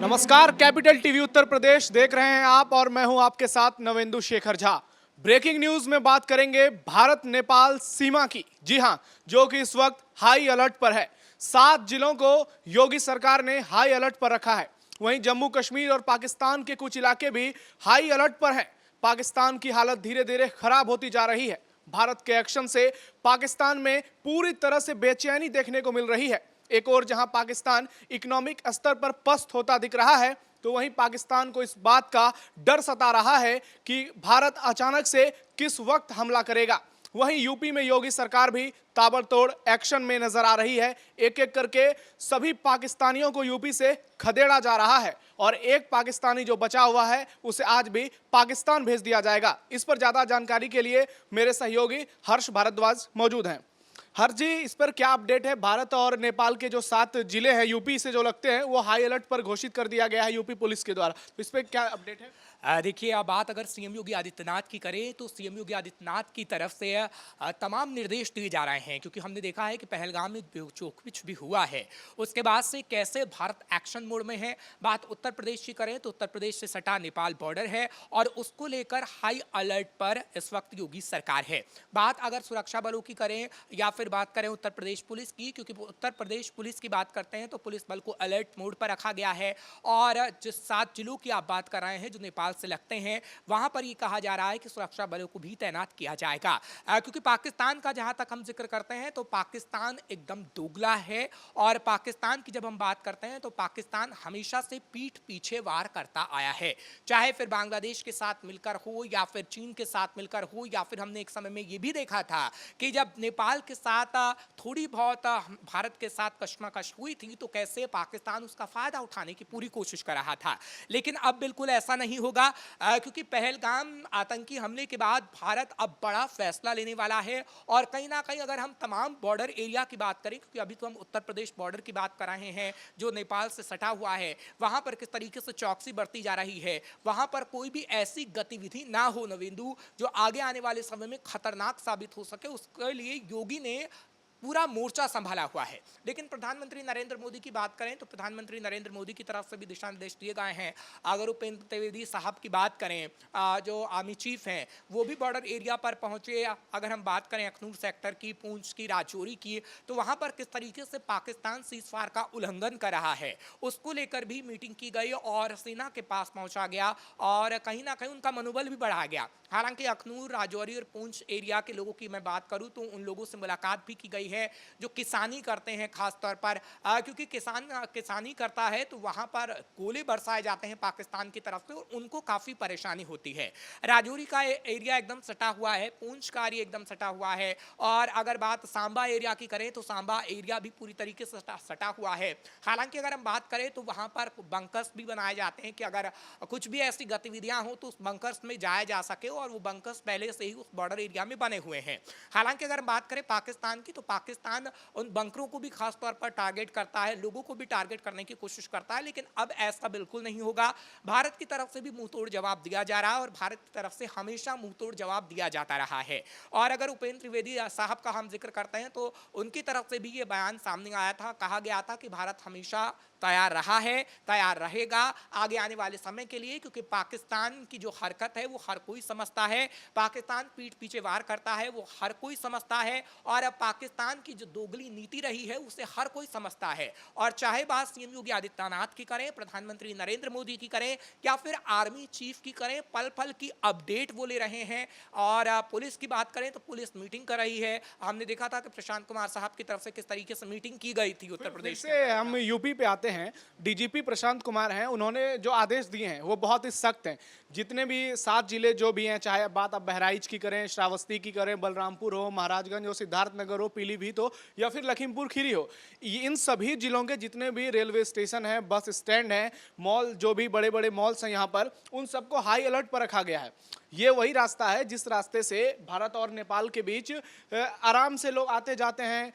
नमस्कार, capital TV Uttar Pradesh देख रहे हैं आप और मैं हूं आपके साथ नवेंदु शेखर झा। ब्रेकिंग न्यूज में बात करेंगे भारत नेपाल सीमा की। जी हां, जो कि इस वक्त हाई अलर्ट पर है। 7 जिलों को योगी सरकार ने हाई अलर्ट पर रखा है। वहीं जम्मू कश्मीर और पाकिस्तान के कुछ इलाके भी हाई अलर्ट पर हैं। पाकिस्तान की हालत धीरे धीरे खराब होती जा रही है। भारत के एक्शन से पाकिस्तान में पूरी तरह से बेचैनी देखने को मिल रही है। एक और जहां पाकिस्तान इकोनॉमिक स्तर पर पस्त होता दिख रहा है, तो वहीं पाकिस्तान को इस बात का डर सता रहा है कि भारत अचानक से किस वक्त हमला करेगा। वहीं यूपी में योगी सरकार भी ताबड़तोड़ एक्शन में नजर आ रही है। एक एक करके सभी पाकिस्तानियों को यूपी से खदेड़ा जा रहा है और एक पाकिस्तानी जो बचा हुआ है उसे आज भी पाकिस्तान भेज दिया जाएगा। इस पर ज्यादा जानकारी के लिए मेरे सहयोगी हर्ष भारद्वाज मौजूद हैं। हर जी, इस पर क्या अपडेट है? भारत और नेपाल के जो 7 जिले हैं यूपी से जो लगते हैं वो हाई अलर्ट पर घोषित कर दिया गया है यूपी पुलिस के द्वारा, तो इस पर क्या अपडेट है? देखिए, अब बात अगर सीएम योगी आदित्यनाथ की करें तो सीएम योगी आदित्यनाथ की तरफ से तमाम निर्देश दिए जा रहे हैं, क्योंकि हमने देखा है कि पहलगाम में जो कुछ भी हुआ है उसके बाद से कैसे भारत एक्शन मोड में है। बात उत्तर प्रदेश की करें तो उत्तर प्रदेश से सटा नेपाल बॉर्डर है और उसको लेकर हाई अलर्ट पर इस वक्त योगी सरकार है। बात अगर सुरक्षा बलों की करें या फिर बात करें उत्तर प्रदेश पुलिस की, क्योंकि उत्तर प्रदेश पुलिस की बात करते हैं तो पुलिस बल को अलर्ट मोड पर रखा गया है। और जिस 7 जिलों की आप बात कर रहे हैं जो नेपाल से लगते हैं, वहां पर ये कहा जा रहा है कि सुरक्षा बलों को भी तैनात किया जाएगा, क्योंकि पाकिस्तान का जहां तक हम जिक्र करते हैं तो पाकिस्तान एकदम दोगला है। और पाकिस्तान की जब हम बात करते हैं तो पाकिस्तान हमेशा से पीठ पीछे वार करता आया है, चाहे फिर बांग्लादेश के साथ मिलकर हो या फिर चीन के साथ मिलकर हो, या फिर हमने एक समय में ये भी देखा था कि जब नेपाल के साथ थोड़ी बहुत भारत के साथ कशमकश हुई थी तो कैसे पाकिस्तान उसका फायदा उठाने की पूरी कोशिश कर रहा था। लेकिन अब बिल्कुल ऐसा नहीं होगा, क्योंकि पहलगाम आतंकी हमले के बाद भारत अब बड़ा फैसला लेने वाला है। और कहीं ना कहीं अगर हम तमाम बॉर्डर एरिया की बात करें, क्योंकि अभी तो हम उत्तर प्रदेश बॉर्डर की बात कर रहे हैं जो नेपाल से सटा हुआ है, वहां पर किस तरीके से चौकसी बरती जा रही है, वहां पर कोई भी ऐसी गतिविधि ना हो नवेंदु जो आगे आने वाले समय में खतरनाक साबित हो सके, उसके लिए योगी ने पूरा मोर्चा संभाला हुआ है। लेकिन प्रधानमंत्री नरेंद्र मोदी की बात करें तो प्रधानमंत्री नरेंद्र मोदी की तरफ से भी दिशा निर्देश दिए गए हैं। अगर उपेंद्र त्रिवेदी साहब की बात करें, जो आर्मी चीफ हैं, वो भी बॉर्डर एरिया पर पहुंचे। अगर हम बात करें अखनूर सेक्टर की, पूंछ की, राजौरी की, तो वहां पर किस तरीके से पाकिस्तान सीजफायर का उल्लंघन कर रहा है उसको लेकर भी मीटिंग की गई और सेना के पास पहुंचा गया और कहीं ना कहीं उनका मनोबल भी बढ़ाया गया। हालांकि अखनूर, राजौरी और पूंछ एरिया के लोगों की मैं बात करूं तो उन लोगों से मुलाकात भी की गई है जो किसानी करते हैं, खास तौर पर क्योंकि किसानी करता है तो वहां पर गोले बरसाए जाते हैं पाकिस्तान की तरफ से और उनको काफी परेशानी होती है। राजौरी का एरिया एकदम सटा हुआ है, पूंछ का एरिया एकदम सटा हुआ है। और अगर बात सांबा एरिया की करें तो सांबा एरिया भी पूरी तरीके से सटा हुआ है। हालांकि अगर हम बात करें तो वहां पर बंकर्स भी बनाए जाते हैं कि अगर कुछ भी ऐसी गतिविधियां हो तो उस बंकर्स में जाया जा सके, और वो बंकर्स पहले से ही उस बॉर्डर एरिया में बने हुए हैं। हालांकि अगर बात करें पाकिस्तान की तो पाकिस्तान उन बंकरों को भी खास तौर पर टारगेट करता है, लोगों को भी टारगेट करने की कोशिश करता है। लेकिन अब ऐसा बिल्कुल नहीं होगा। भारत की तरफ से भी मुंहतोड़ जवाब दिया जा रहा है और भारत की तरफ से हमेशा मुंहतोड़ जवाब दिया जाता रहा है। और अगर उपेंद्र त्रिवेदी साहब का हम जिक्र करते हैं तो उनकी तरफ से भी ये बयान सामने आया था, कहा गया था कि भारत हमेशा तैयार रहा है, तैयार रहेगा आगे आने वाले समय के लिए, क्योंकि पाकिस्तान की जो हरकत है वो हर कोई समझता है। पाकिस्तान पीठ पीछे वार करता है वो हर कोई समझता है, और अब पाकिस्तान की जो दोगली नीति रही है उसे हर कोई समझता है। और चाहे बात सीएम योगी आदित्यनाथ की करें, प्रधानमंत्री नरेंद्र मोदी की करें या फिर आर्मी चीफ की करें, पल पल की अपडेट वो ले रहे हैं। और पुलिस की बात करें तो पुलिस मीटिंग कर रही है। हमने देखा था कि प्रशांत कुमार साहब की तरफ से किस तरीके से मीटिंग की गई थी उत्तर प्रदेश से। हम यूपी पे आते हैं। डीजीपी प्रशांत कुमार हैं, उन्होंने जो आदेश दिए हैं वो बहुत ही सख्त हैं। जितने भी 7 जिले जो भी हैं, चाहे बात अब बहराइच की करें, श्रावस्ती की करें, बलरामपुर हो, महाराजगंज हो, सिद्धार्थनगर हो, पीलीभीत हो या फिर लखीमपुर खीरी हो, इन सभी जिलों के जितने भी रेलवे स्टेशन हैं, बस स्टैंड हैं, मॉल, जो भी बड़े बड़े मॉल्स हैं यहाँ पर, उन सबको हाई अलर्ट पर रखा गया है। ये वही रास्ता है जिस रास्ते से भारत और नेपाल के बीच आराम से लोग आते जाते हैं,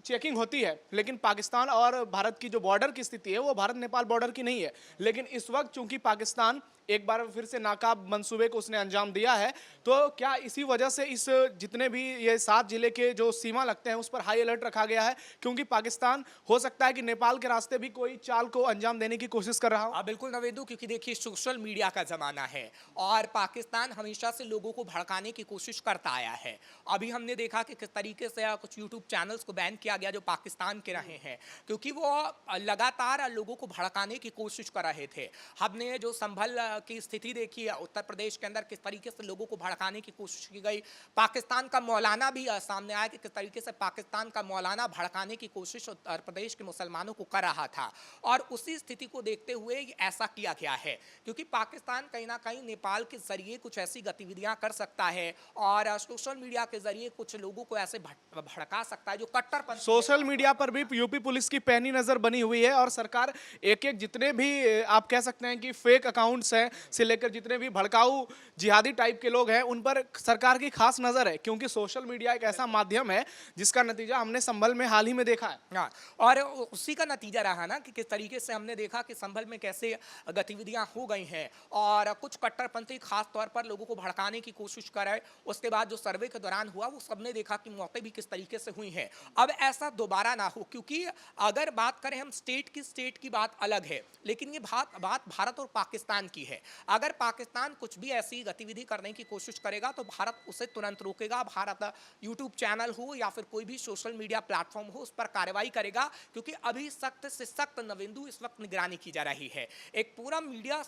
चेकिंग होती है, लेकिन पाकिस्तान और भारत की जो बॉर्डर की स्थिति है वो भारत नेपाल बॉर्डर की नहीं है। लेकिन इस वक्त चूंकि पाकिस्तान एक बार फिर से नाकाब मंसूबे को उसने अंजाम दिया है, तो क्या इसी वजह से इस जितने भी ये 7 जिले के जो सीमा लगते हैं उस पर हाई अलर्ट रखा गया है, क्योंकि पाकिस्तान हो सकता है कि नेपाल के रास्ते भी कोई चाल को अंजाम देने की कोशिश कर रहा हो? बिल्कुल नवेंदु, क्योंकि देखिए सोशल मीडिया का जमाना है और पाकिस्तान हमेशा से लोगों को भड़काने की कोशिश करता आया है। अभी हमने देखा कि किस तरीके से कुछ यूट्यूब चैनल्स को बैन किया गया जो पाकिस्तान के रहे हैं, क्योंकि वो लगातार लोगों को भड़काने की कोशिश कर रहे थे। हमने जो संभल की स्थिति देखी है उत्तर प्रदेश के अंदर, किस तरीके से लोगों को भड़काने की कोशिश की गई। पाकिस्तान का मौलाना भी सामने आया कि किस तरीके से पाकिस्तान का मौलाना भड़काने की कोशिश उत्तर प्रदेश के मुसलमानों को कर रहा था, और उसी स्थिति को देखते हुए ऐसा किया गया है, क्योंकि पाकिस्तान कहीं ना कहीं नेपाल के जरिए कुछ ऐसी गतिविधियां कर सकता है और सोशल मीडिया के जरिए कुछ लोगों को ऐसे भड़का सकता है जो कट्टरपंथी। सोशल मीडिया पर भी यूपी पुलिस की पैनी नजर बनी हुई है और सरकार एक एक जितने भी आप कह सकते हैं कि फेक अकाउंट्स हैं से लेकर जितने भी भड़काऊ जिहादी टाइप के लोग हैं उन पर सरकार की खास नजर है, क्योंकि सोशल मीडिया एक ऐसा माध्यम है जिसका नतीजा हमने संभल में हाल ही में देखा है। हाँ, और उसी का नतीजा रहा ना कि किस तरीके से हमने देखा कि संभल में कैसे गतिविधियां हो गई हैं और कुछ कट्टरपंथी खास तौर पर लोगों को भड़काने की कोशिश कर रहे। उसके बाद जो सर्वे के दौरान हुआ वो सबने देखा कि मौतें भी किस तरीके से हुई हैं। अब ऐसा दोबारा ना हो, क्योंकि अगर बात करें हम स्टेट की बात अलग है, लेकिन ये बात भारत और पाकिस्तान की है। अगर पाकिस्तान कुछ भी ऐसी गतिविधि करने की कोशिश करेगा तो भारत उसे तुरंत रोकेगा। भारत यूट्यूब चैनल हो या फिर कोई भी सोशल मीडिया प्लेटफॉर्म हो उस पर कार्रवाई करेगा, क्योंकि अभी सख्त से सख्त नवेंदु इस वक्त निगरानी की जा रही है। एक पूरा मीडिया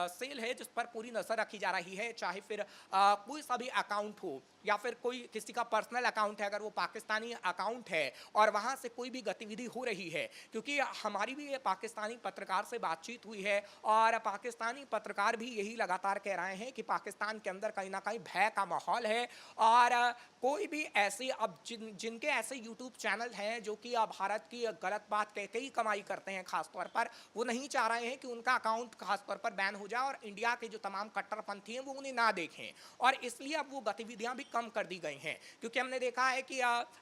सेल है जिस पर पूरी नजर रखी जा रही है, चाहे फिर कोई सा भी अकाउंट हो या फिर कोई किसी का पर्सनल अकाउंट है, अगर वो पाकिस्तानी अकाउंट है और वहां से कोई भी गतिविधि हो रही है। क्योंकि हमारी भी ये पाकिस्तानी पत्रकार से बातचीत हुई है और पाकिस्तानी पत्रकार भी यही लगातार कह रहे हैं कि पाकिस्तान के अंदर कहीं ना कहीं भय का माहौल है और कोई भी ऐसे अब जिनके ऐसे यूट्यूब चैनल हैं जो कि भारत की गलत बात कह के ही कमाई करते हैं खास तौर पर, वो नहीं चाह रहे हैं कि उनका अकाउंट खास तौर पर बैन हो जाए और इंडिया के जो तमाम कट्टरपंथी हैं वो उन्हें ना देखें, और इसलिए अब वो गतिविधियां भी कम कर दी गई हैं। क्योंकि हमने देखा है कि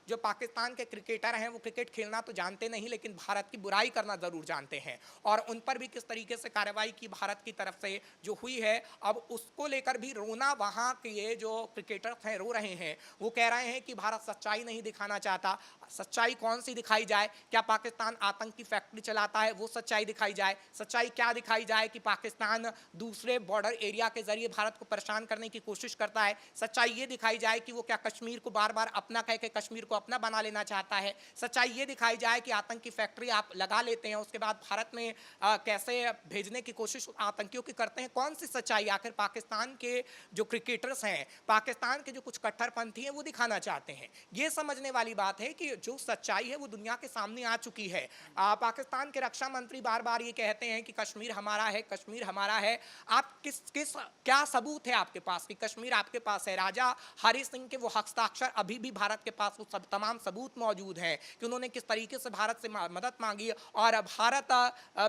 जो पाकिस्तान के क्रिकेटर हैं वो क्रिकेट खेलना तो जानते नहीं, लेकिन भारत की बुराई करना जरूर जानते हैं, और उन पर भी किस तरीके से कार्रवाई की भारत की तरफ से जो हुई है, अब उसको लेकर भी रोना वहां के जो क्रिकेटर्स हैं रो रहे हैं। वो कह रहे हैं कि भारत सच्चाई नहीं दिखाना चाहता। सच्चाई कौन सी दिखाई जाए? क्या पाकिस्तान आतंक की फैक्ट्री चलाता है वो सच्चाई दिखाई जाए? सच्चाई क्या दिखाई जाए कि पाकिस्तान दूसरे बॉर्डर एरिया के जरिए भारत को परेशान करने की कोशिश करता है? सच्चाई ये दिखाई जाए कि वो क्या कश्मीर को बार बार अपना कह के कश्मीर को अपना बना लेना चाहता है? सच्चाई ये दिखाई जाए कि आतंक की फैक्ट्री आप लगा लेते हैं उसके बाद भारत में कैसे भेजने की कोशिश आतंकियों की करते हैं? कौन सी सच्चाई आखिर पाकिस्तान के जो क्रिकेटर्स हैं, पाकिस्तान के जो कुछ कट्टरपंथी हैं वो दिखाना चाहते हैं? ये समझने वाली बात है कि जो सच्चाई है वो दुनिया के सामने आ चुकी है। पाकिस्तान के रक्षा मंत्री बार बार ये कहते हैं कि कश्मीर हमारा है, कश्मीर हमारा है। आप किस क्या सबूत है आपके पास कि कश्मीर आपके पास है? राजा हरि सिंह के वो हस्ताक्षर अभी भी भारत के पास वो सब तमाम सबूत मौजूद हैं कि उन्होंने किस तरीके से भारत से मदद मांगी और भारत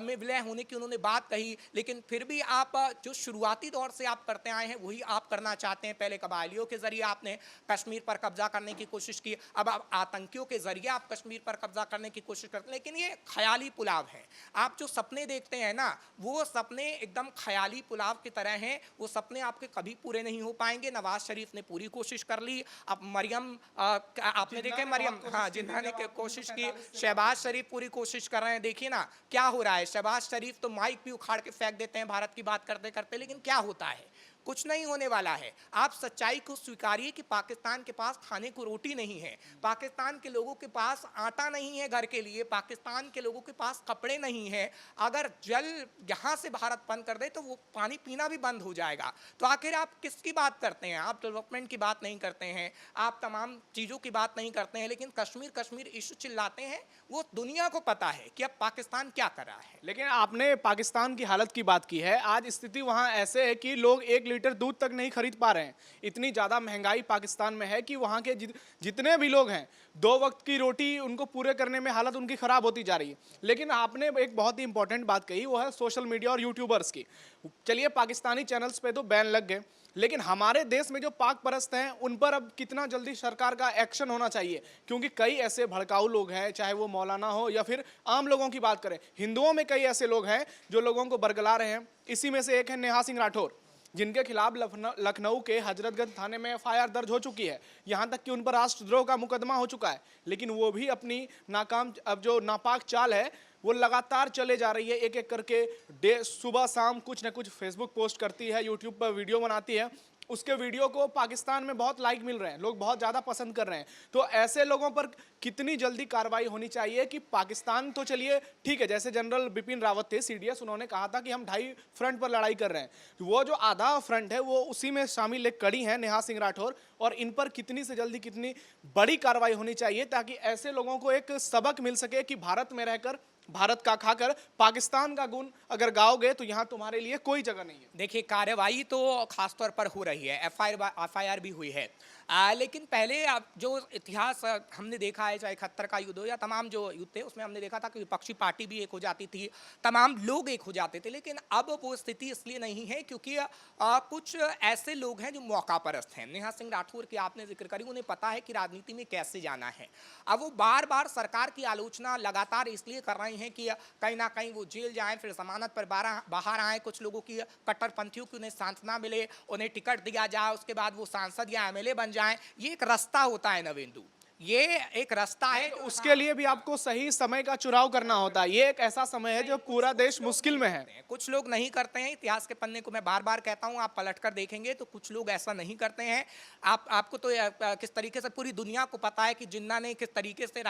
में विलय होने की उन्होंने बात कही, लेकिन फिर भी आप जो शुरुआती दौर से आप करते आए हैं वही आप करना चाहते हैं। पहले कबायलियों के जरिए आपने कश्मीर पर कब्जा करने की कोशिश की, अब आप आतंकियों के जरिए आप कश्मीर पर कब्जा करने की कोशिश करते हैं, लेकिन ये ख्याली पुलाव है। आप जो सपने देखते हैं ना वो सपने एकदम ख्याली पुलाव की तरह हैं, वो सपने आपके कभी पूरे नहीं हो पाएंगे। नवाज शरीफ ने पूरी कोशिश कर ली, अब मरियम आपने देखे मरियम, हाँ जिन्ना ने कोशिश की, शहबाज शरीफ पूरी कोशिश कर रहे हैं। देखिए ना क्या हो रहा है, शहबाज शरीफ तो माइक भी उखाड़ के फेंक देते हैं भारत की बात करते करते, लेकिन क्या होता है? कुछ नहीं होने वाला है। आप सच्चाई को स्वीकारिए कि पाकिस्तान के पास खाने को रोटी नहीं है, पाकिस्तान के लोगों के पास आटा नहीं है घर के लिए, पाकिस्तान के लोगों के पास कपड़े नहीं है। अगर जल यहाँ से भारत बंद कर दे तो वो पानी पीना भी बंद हो जाएगा। तो आखिर आप किसकी बात करते हैं? आप डेवलपमेंट की बात नहीं करते हैं, आप तमाम चीज़ों की बात नहीं करते हैं, लेकिन कश्मीर कश्मीर इशू चिल्लाते हैं। वो दुनिया को पता है कि अब पाकिस्तान क्या कर रहा है। लेकिन आपने पाकिस्तान की हालत की बात की है, आज स्थिति वहाँ ऐसे है कि लोग 1 लीटर दूध तक नहीं खरीद पा रहे हैं। इतनी ज़्यादा महंगाई पाकिस्तान में है कि वहाँ के जितने भी लोग हैं, 2 वक्त की रोटी उनको पूरे करने में हालत उनकी ख़राब होती जा रही है। लेकिन आपने एक बहुत ही इंपॉर्टेंट बात कही, वो है सोशल मीडिया और यूट्यूबर्स की। चलिए, पाकिस्तानी चैनल्स पे तो बैन लग गए, लेकिन हमारे देश में जो पाक परस्त हैं उन पर अब कितना जल्दी सरकार का एक्शन होना चाहिए, क्योंकि कई ऐसे भड़काऊ लोग हैं, चाहे वो मौलाना हो या फिर आम लोगों की बात करें, हिंदुओं में कई ऐसे लोग हैं जो लोगों को बरगला रहे हैं। इसी में से एक है नेहा सिंह राठौर, जिनके खिलाफ लखनऊ के हजरतगंज थाने में एफआईआर दर्ज हो चुकी है। यहां तक कि उन पर राष्ट्रद्रोह का मुकदमा हो चुका है, लेकिन वो भी अपनी नाकाम अब जो नापाक चाल है वो लगातार चले जा रही है। एक एक करके सुबह शाम कुछ ना कुछ फेसबुक पोस्ट करती है, यूट्यूब पर वीडियो बनाती है। उसके वीडियो को पाकिस्तान में बहुत लाइक मिल रहे हैं, लोग बहुत ज़्यादा पसंद कर रहे हैं। तो ऐसे लोगों पर कितनी जल्दी कार्रवाई होनी चाहिए कि पाकिस्तान तो चलिए ठीक है, जैसे जनरल बिपिन रावत थे सीडीएस, उन्होंने कहा था कि हम 2.5 फ्रंट पर लड़ाई कर रहे हैं। वो जो आधा फ्रंट है वो उसी में शामिल एक कड़ी है नेहा सिंह राठौर, और इन पर कितनी से जल्दी कितनी बड़ी कार्रवाई होनी चाहिए ताकि ऐसे लोगों को एक सबक मिल सके कि भारत में रहकर, भारत का खाकर पाकिस्तान का गुण अगर गाओगे तो यहाँ तुम्हारे लिए कोई जगह नहीं है। देखिए, कार्रवाई तो खासतौर पर हो रही है, एफआईआर भी हुई है। लेकिन पहले आप जो इतिहास हमने देखा है, चाहे 71 का युद्ध हो या तमाम जो युद्ध थे, उसमें हमने देखा था कि विपक्षी पार्टी भी एक हो जाती थी, तमाम लोग एक हो जाते थे। लेकिन अब वो स्थिति इसलिए नहीं है क्योंकि कुछ ऐसे लोग हैं जो मौका परस्त हैं। नेहा सिंह राठौर की आपने जिक्र करी, उन्हें पता है कि राजनीति में कैसे जाना है। अब वो बार बार सरकार की आलोचना लगातार इसलिए कर रहे हैं कि कहीं ना कहीं वो जेल जाएं, फिर जमानत पर बाहर आए, कुछ लोगों की कट्टरपंथियों की उन्हें सांत्वना मिले, उन्हें टिकट दिया जाए, उसके बाद वो सांसद या एमएलए बन जाएं। ये एक रास्ता होता है नवेंदु, ये एक रास्ता है। उसके लिए भी आपको सही समय का चुनाव करना होता है। ये एक ऐसा समय है जो पूरा देश मुश्किल में है। कुछ लोग नहीं करते हैं, इतिहास के पन्ने को मैं बार बार कहता हूं, आप पलटकर देखेंगे तो कुछ लोग ऐसा नहीं करते हैं। आपको तो किस तरीके से पूरी दुनिया को पता है कि जिन्ना ने किस तरीके से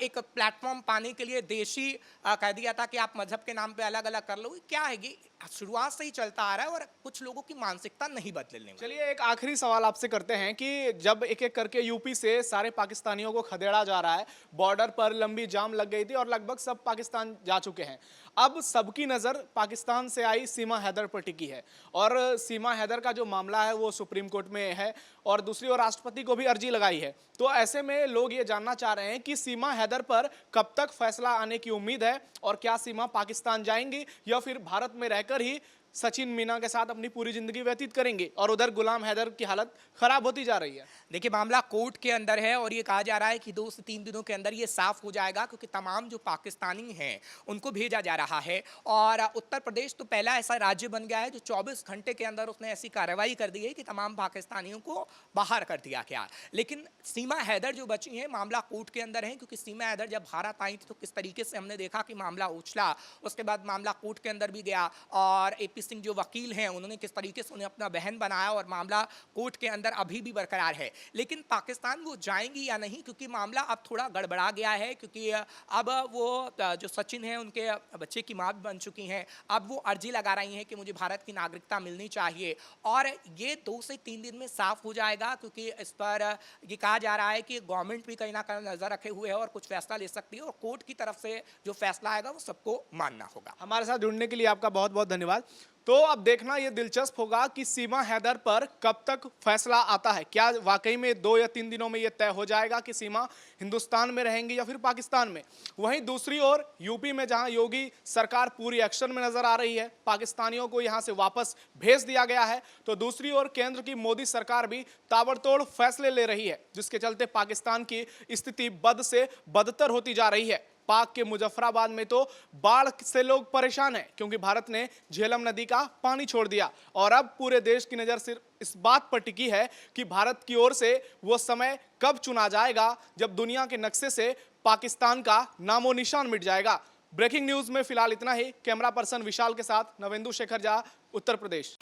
एक प्लेटफॉर्म पाने के लिए देशी कह दिया था कि आप मजहब के नाम पे अलग अलग कर लो। क्या है ये शुरुआत से ही चलता आ रहा है और कुछ लोगों की मानसिकता नहीं बदलने में। चलिए, एक आखिरी सवाल आपसे करते हैं कि जब एक एक करके यूपी से सारे पाकिस्तानियों को खदेड़ा जा रहा है, बॉर्डर पर लंबी जाम लग गई थी और लगभग सब पाकिस्तान जा चुके हैं, अब सबकी नज़र पाकिस्तान से आई सीमा हैदर पर टिकी है, और सीमा हैदर का जो मामला है वो सुप्रीम कोर्ट में है, और दूसरी ओर राष्ट्रपति को भी अर्जी लगाई है। तो ऐसे में लोग ये जानना चाह रहे हैं कि सीमा हैदर पर कब तक फैसला आने की उम्मीद है, और क्या सीमा पाकिस्तान जाएंगी या फिर भारत में रहकर ही सचिन मीना के साथ अपनी पूरी जिंदगी व्यतीत करेंगे, और उधर गुलाम हैदर की हालत खराब होती जा रही है। देखिए, मामला कोर्ट के अंदर है और ये कहा जा रहा है कि 2 से 3 दिनों के अंदर ये साफ हो जाएगा, क्योंकि तमाम जो पाकिस्तानी हैं उनको भेजा जा रहा है। और उत्तर प्रदेश तो पहला ऐसा राज्य बन गया है जो 24 घंटे के अंदर उसने ऐसी कार्रवाई कर दी है कि तमाम पाकिस्तानियों को बाहर कर दिया गया। लेकिन सीमा हैदर जो बची हैं, मामला कोर्ट के अंदर है, क्योंकि सीमा हैदर जब भारत आई थी तो किस तरीके से हमने देखा कि मामला उछला, उसके बाद मामला कोर्ट के अंदर भी गया, और एपी सिंह जो वकील हैं उन्होंने किस तरीके से उन्हें अपना बहन बनाया, और मामला कोर्ट के अंदर अभी भी बरकरार है। लेकिन पाकिस्तान वो जाएंगी या नहीं, क्योंकि मामला अब थोड़ा गड़बड़ा गया है, क्योंकि अब वो जो सचिन है उनके बच्चे की मां भी बन चुकी हैं। अब वो अर्जी लगा रही हैं कि मुझे भारत की नागरिकता मिलनी चाहिए, और ये 2 से 3 दिन में साफ हो जाएगा, क्योंकि इस पर ये कहा जा रहा है कि गवर्नमेंट भी कहीं ना कहीं नजर रखे हुए है और कुछ फैसला ले सकती है, और कोर्ट की तरफ से जो फैसला आएगा वो सबको मानना होगा। हमारे साथ जुड़ने के लिए आपका बहुत बहुत धन्यवाद। तो अब देखना ये दिलचस्प होगा कि सीमा हैदर पर कब तक फैसला आता है। क्या वाकई में 2 या 3 दिनों में ये तय हो जाएगा कि सीमा हिंदुस्तान में रहेंगी या फिर पाकिस्तान में। वहीं दूसरी ओर यूपी में जहां योगी सरकार पूरी एक्शन में नजर आ रही है, पाकिस्तानियों को यहां से वापस भेज दिया गया है, तो दूसरी ओर केंद्र की मोदी सरकार भी ताबड़तोड़ फैसले ले रही है, जिसके चलते पाकिस्तान की स्थिति बद से बदतर होती जा रही है। पाक के मुजफ्फराबाद में तो बाढ़ से लोग परेशान हैं, क्योंकि भारत ने झेलम नदी का पानी छोड़ दिया, और अब पूरे देश की नज़र सिर्फ इस बात पर टिकी है कि भारत की ओर से वो समय कब चुना जाएगा जब दुनिया के नक्शे से पाकिस्तान का नामो निशान मिट जाएगा। ब्रेकिंग न्यूज में फिलहाल इतना ही। कैमरा पर्सन विशाल के साथ नवेंदु शेखर झा, उत्तर प्रदेश।